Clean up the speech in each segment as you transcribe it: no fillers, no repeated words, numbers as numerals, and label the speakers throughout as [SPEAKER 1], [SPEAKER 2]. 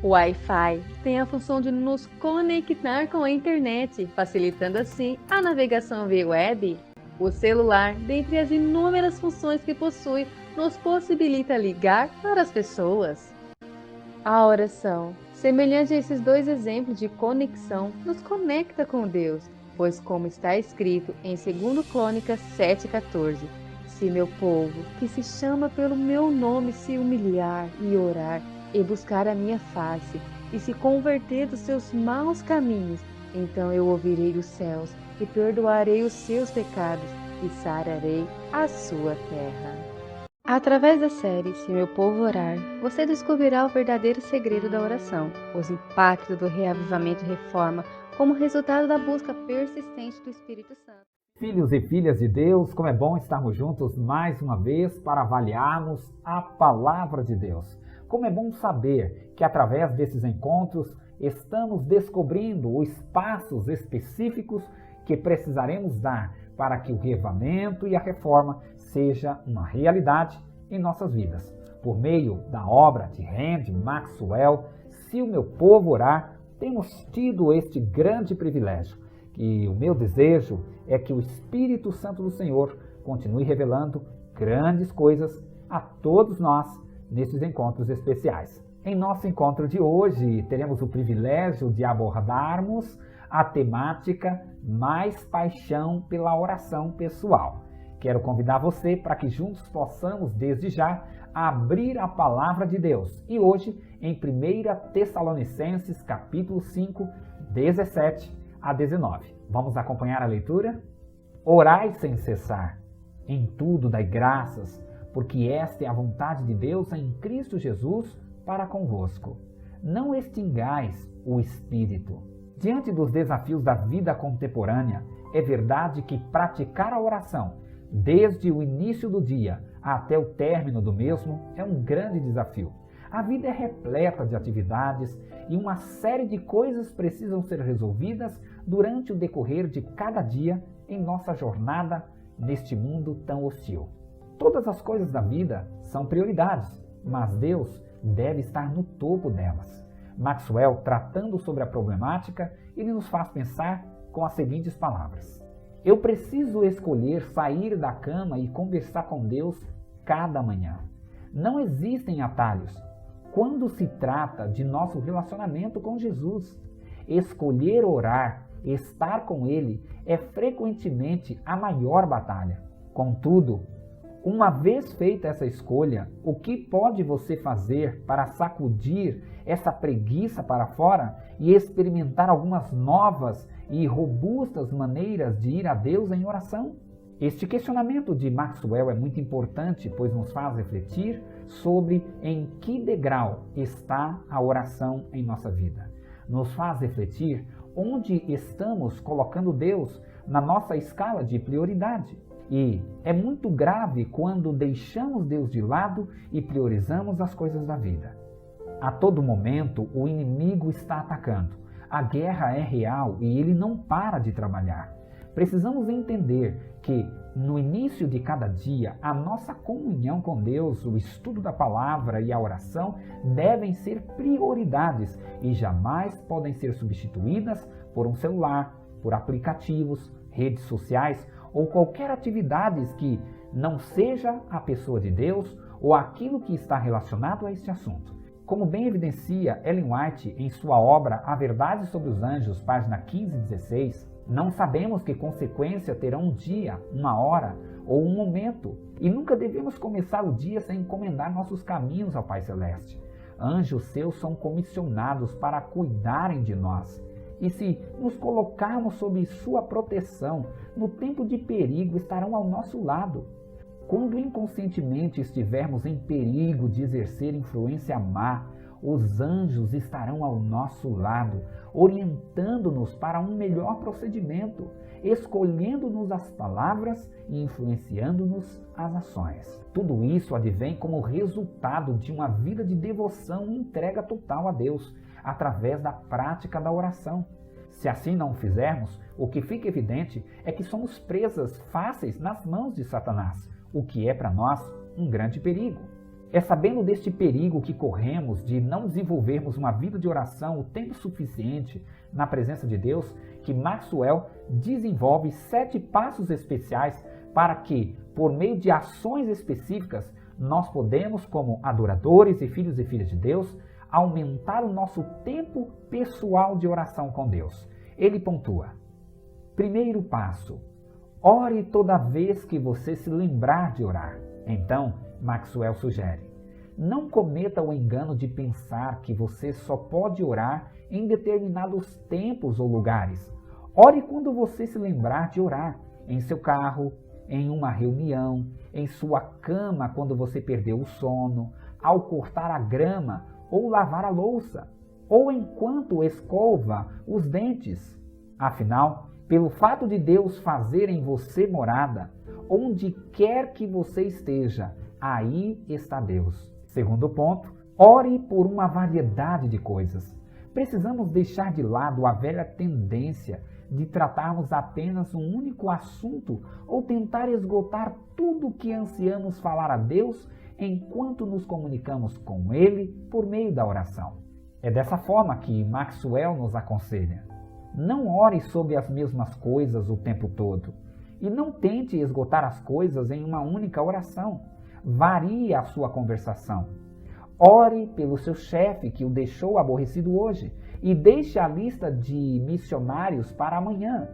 [SPEAKER 1] O Wi-Fi tem a função de nos conectar com a internet, facilitando assim a navegação via web. O celular, dentre as inúmeras funções que possui, nos possibilita ligar para as pessoas. A oração, semelhante a esses dois exemplos de conexão, nos conecta com Deus, pois como está escrito em 2 Crônicas 7,14, se meu povo, que se chama pelo meu nome, se humilhar e orar, e buscar a minha face, e se converter dos seus maus caminhos, então eu ouvirei dos céus, e perdoarei os seus pecados, e sararei a sua terra. Através da série Se Meu Povo Orar, você descobrirá o verdadeiro segredo da oração, os impactos do reavivamento e reforma como resultado da busca persistente do Espírito Santo.
[SPEAKER 2] Filhos e filhas de Deus, como é bom estarmos juntos mais uma vez para avaliarmos a Palavra de Deus. Como é bom saber que através desses encontros estamos descobrindo os passos específicos que precisaremos dar para que o reavivamento e a reforma seja uma realidade em nossas vidas. Por meio da obra de Randy Maxwell, Se o Meu Povo Orar, temos tido este grande privilégio. E o meu desejo é que o Espírito Santo do Senhor continue revelando grandes coisas a todos nós nesses encontros especiais. Em nosso encontro de hoje, teremos o privilégio de abordarmos a temática Mais Paixão pela Oração Pessoal. Quero convidar você para que juntos possamos, desde já, abrir a Palavra de Deus. E hoje, em 1 Tessalonicenses, capítulo 5, 17 a 19. Vamos acompanhar a leitura? Orai sem cessar. Em tudo dai graças, porque esta é a vontade de Deus em Cristo Jesus para convosco. Não extingais o Espírito. Diante dos desafios da vida contemporânea, é verdade que praticar a oração, desde o início do dia até o término do mesmo, é um grande desafio. A vida é repleta de atividades e uma série de coisas precisam ser resolvidas durante o decorrer de cada dia em nossa jornada neste mundo tão hostil. Todas as coisas da vida são prioridades, mas Deus deve estar no topo delas. Maxwell, tratando sobre a problemática, ele nos faz pensar com as seguintes palavras: eu preciso escolher sair da cama e conversar com Deus cada manhã. Não existem atalhos quando se trata de nosso relacionamento com Jesus. Escolher orar, estar com Ele, é frequentemente a maior batalha. Contudo, uma vez feita essa escolha, o que pode você fazer para sacudir essa preguiça para fora e experimentar algumas novas e robustas maneiras de ir a Deus em oração? Este questionamento de Maxwell é muito importante, pois nos faz refletir sobre em que degrau está a oração em nossa vida. Nos faz refletir onde estamos colocando Deus na nossa escala de prioridade. E é muito grave quando deixamos Deus de lado e priorizamos as coisas da vida. A todo momento, o inimigo está atacando. A guerra é real e ele não para de trabalhar. Precisamos entender que, no início de cada dia, a nossa comunhão com Deus, o estudo da palavra e a oração devem ser prioridades e jamais podem ser substituídas por um celular, por aplicativos, redes sociais ou qualquer atividade que não seja a pessoa de Deus ou aquilo que está relacionado a este assunto. Como bem evidencia Ellen White em sua obra A Verdade sobre os Anjos, página 15 e 16, não sabemos que consequência terá um dia, uma hora ou um momento, e nunca devemos começar o dia sem encomendar nossos caminhos ao Pai Celeste. Anjos seus são comissionados para cuidarem de nós. E se nos colocarmos sob sua proteção, no tempo de perigo estarão ao nosso lado. Quando inconscientemente estivermos em perigo de exercer influência má, os anjos estarão ao nosso lado, orientando-nos para um melhor procedimento, escolhendo-nos as palavras e influenciando-nos as ações. Tudo isso advém como resultado de uma vida de devoção e entrega total a Deus, através da prática da oração. Se assim não o fizermos, o que fica evidente é que somos presas fáceis nas mãos de Satanás, o que é para nós um grande perigo. É sabendo deste perigo que corremos de não desenvolvermos uma vida de oração o tempo suficiente na presença de Deus, que Maxwell desenvolve 7 passos especiais para que, por meio de ações específicas, nós podemos, como adoradores e filhos de Deus, aumentar o nosso tempo pessoal de oração com Deus. Ele pontua: primeiro passo, ore toda vez que você se lembrar de orar. Então, Maxwell sugere: não cometa o engano de pensar que você só pode orar em determinados tempos ou lugares. Ore quando você se lembrar de orar, em seu carro, em uma reunião, em sua cama quando você perdeu o sono, ao cortar a grama ou lavar a louça, ou enquanto escova os dentes. Afinal, pelo fato de Deus fazer em você morada, onde quer que você esteja, aí está Deus. Segundo ponto, ore por uma variedade de coisas. Precisamos deixar de lado a velha tendência de tratarmos apenas um único assunto ou tentar esgotar tudo o que ansiamos falar a Deus enquanto nos comunicamos com Ele por meio da oração. É dessa forma que Maxwell nos aconselha: não ore sobre as mesmas coisas o tempo todo e não tente esgotar as coisas em uma única oração. Varie a sua conversação. Ore pelo seu chefe que o deixou aborrecido hoje e deixe a lista de missionários para amanhã.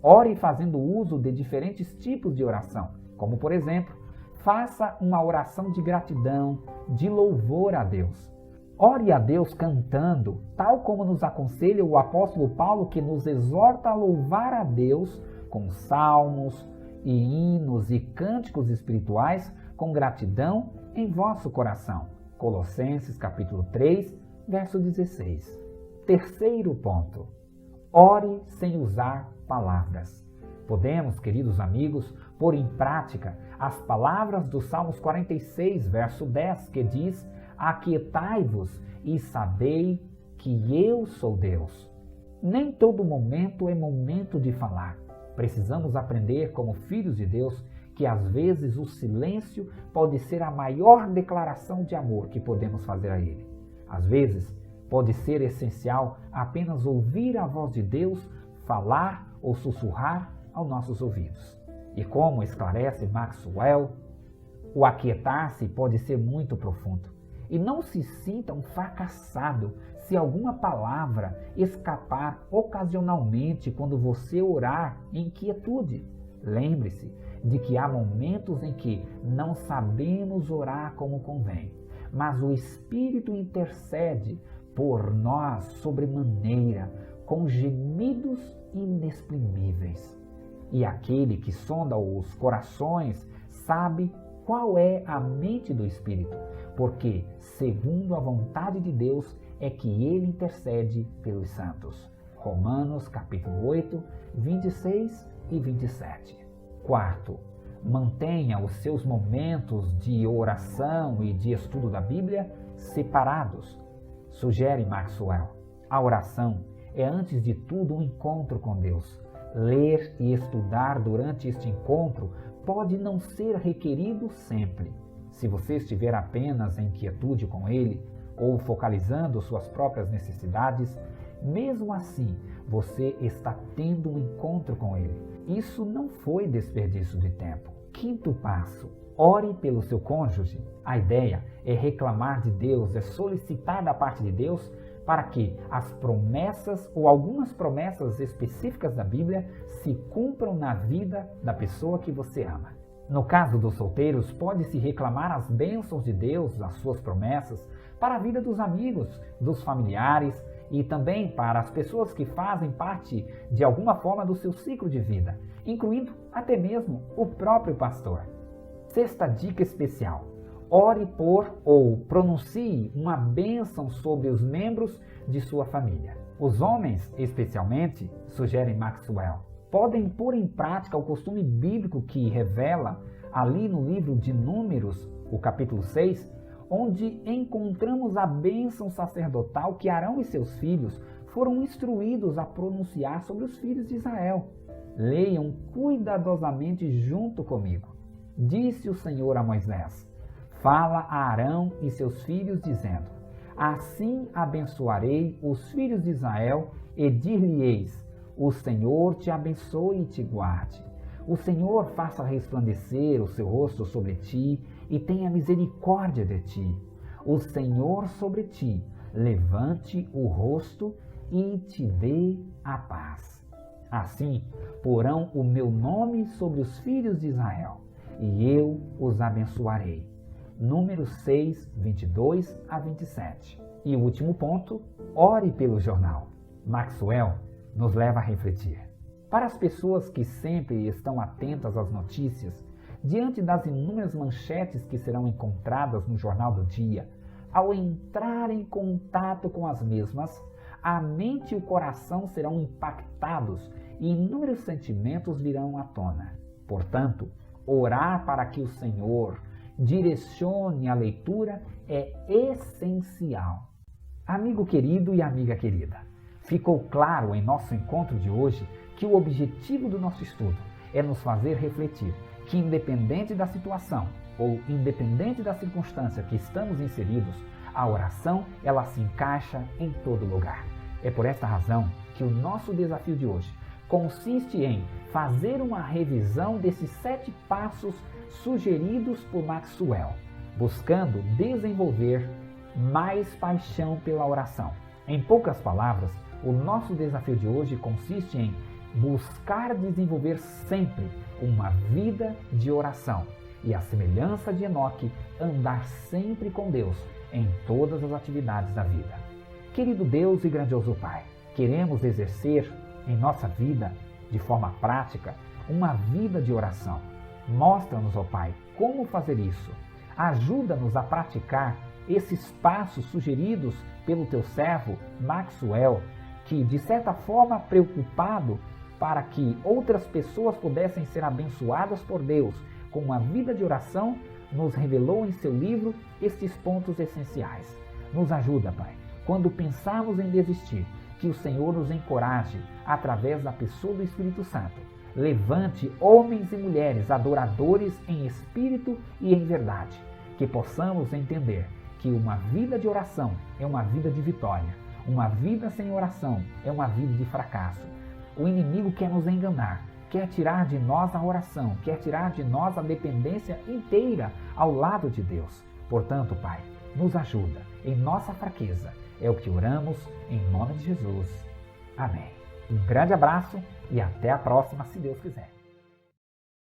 [SPEAKER 2] Ore fazendo uso de diferentes tipos de oração, como por exemplo, faça uma oração de gratidão, de louvor a Deus. Ore a Deus cantando, tal como nos aconselha o apóstolo Paulo, que nos exorta a louvar a Deus com salmos e hinos e cânticos espirituais com gratidão em vosso coração. Colossenses capítulo 3, verso 16. Terceiro ponto, ore sem usar palavras. Podemos, queridos amigos, pôr em prática as palavras do Salmos 46, verso 10, que diz: aquietai-vos e sabei que eu sou Deus. Nem todo momento é momento de falar. Precisamos aprender, como filhos de Deus, que às vezes o silêncio pode ser a maior declaração de amor que podemos fazer a Ele. Às vezes, pode ser essencial apenas ouvir a voz de Deus falar ou sussurrar aos nossos ouvidos. E como esclarece Maxwell, o aquietar-se pode ser muito profundo. E não se sinta um fracassado se alguma palavra escapar ocasionalmente quando você orar em quietude. Lembre-se de que há momentos em que não sabemos orar como convém, mas o Espírito intercede por nós sobremaneira, com gemidos inexprimíveis. E aquele que sonda os corações sabe qual é a mente do Espírito, porque, segundo a vontade de Deus, é que ele intercede pelos santos. Romanos capítulo 8, 26 e 27. Quarto, mantenha os seus momentos de oração e de estudo da Bíblia separados. Sugere Maxwell: a oração é, antes de tudo, um encontro com Deus. Ler e estudar durante este encontro pode não ser requerido sempre. Se você estiver apenas em quietude com Ele ou focalizando suas próprias necessidades, mesmo assim você está tendo um encontro com Ele. Isso não foi desperdício de tempo. Quinto passo, ore pelo seu cônjuge. A ideia é reclamar de Deus, é solicitar da parte de Deus para que as promessas ou algumas promessas específicas da Bíblia se cumpram na vida da pessoa que você ama. No caso dos solteiros, pode-se reclamar as bênçãos de Deus, as suas promessas, para a vida dos amigos, dos familiares e também para as pessoas que fazem parte de alguma forma do seu ciclo de vida, incluindo até mesmo o próprio pastor. Sexta dica especial: ore por ou pronuncie uma bênção sobre os membros de sua família. Os homens, especialmente, sugere Maxwell, podem pôr em prática o costume bíblico que revela ali no livro de Números, o capítulo 6, onde encontramos a bênção sacerdotal que Arão e seus filhos foram instruídos a pronunciar sobre os filhos de Israel. Leiam cuidadosamente junto comigo. Disse o Senhor a Moisés: Fala a Arão e seus filhos, dizendo: Assim abençoarei os filhos de Israel e dir-lhe-eis: O Senhor te abençoe e te guarde. O Senhor faça resplandecer o seu rosto sobre ti e tenha misericórdia de ti. O Senhor sobre ti levante o rosto e te dê a paz. Assim porão o meu nome sobre os filhos de Israel, e eu os abençoarei. Números 6, 22 a 27. E o último ponto, ore pelo jornal. Maxwell nos leva a refletir. Para as pessoas que sempre estão atentas às notícias, diante das inúmeras manchetes que serão encontradas no jornal do dia, ao entrar em contato com as mesmas, a mente e o coração serão impactados e inúmeros sentimentos virão à tona. Portanto, orar para que o Senhor direcione a leitura é essencial. Amigo querido e amiga querida, ficou claro em nosso encontro de hoje que o objetivo do nosso estudo é nos fazer refletir que, independente da situação ou independente da circunstância que estamos inseridos, a oração ela se encaixa em todo lugar. É por esta razão que o nosso desafio de hoje consiste em fazer uma revisão desses 7 passos sugeridos por Maxwell, buscando desenvolver mais paixão pela oração. Em poucas palavras, o nosso desafio de hoje consiste em buscar desenvolver sempre uma vida de oração e, à semelhança de Enoque, andar sempre com Deus em todas as atividades da vida. Querido Deus e grandioso Pai, queremos exercer em nossa vida, de forma prática, uma vida de oração. Mostra-nos, ó Pai, como fazer isso. Ajuda-nos a praticar esses passos sugeridos pelo teu servo Maxwell, que, de certa forma, preocupado para que outras pessoas pudessem ser abençoadas por Deus com uma vida de oração, nos revelou em seu livro estes pontos essenciais. Nos ajuda, Pai, quando pensarmos em desistir, que o Senhor nos encoraje através da pessoa do Espírito Santo. Levante homens e mulheres adoradores em espírito e em verdade, que possamos entender que uma vida de oração é uma vida de vitória, uma vida sem oração é uma vida de fracasso. O inimigo quer nos enganar, quer tirar de nós a oração, quer tirar de nós a dependência inteira ao lado de Deus. Portanto, Pai, nos ajuda em nossa fraqueza. É o que oramos em nome de Jesus. Amém. Um grande abraço e até a próxima, se Deus quiser.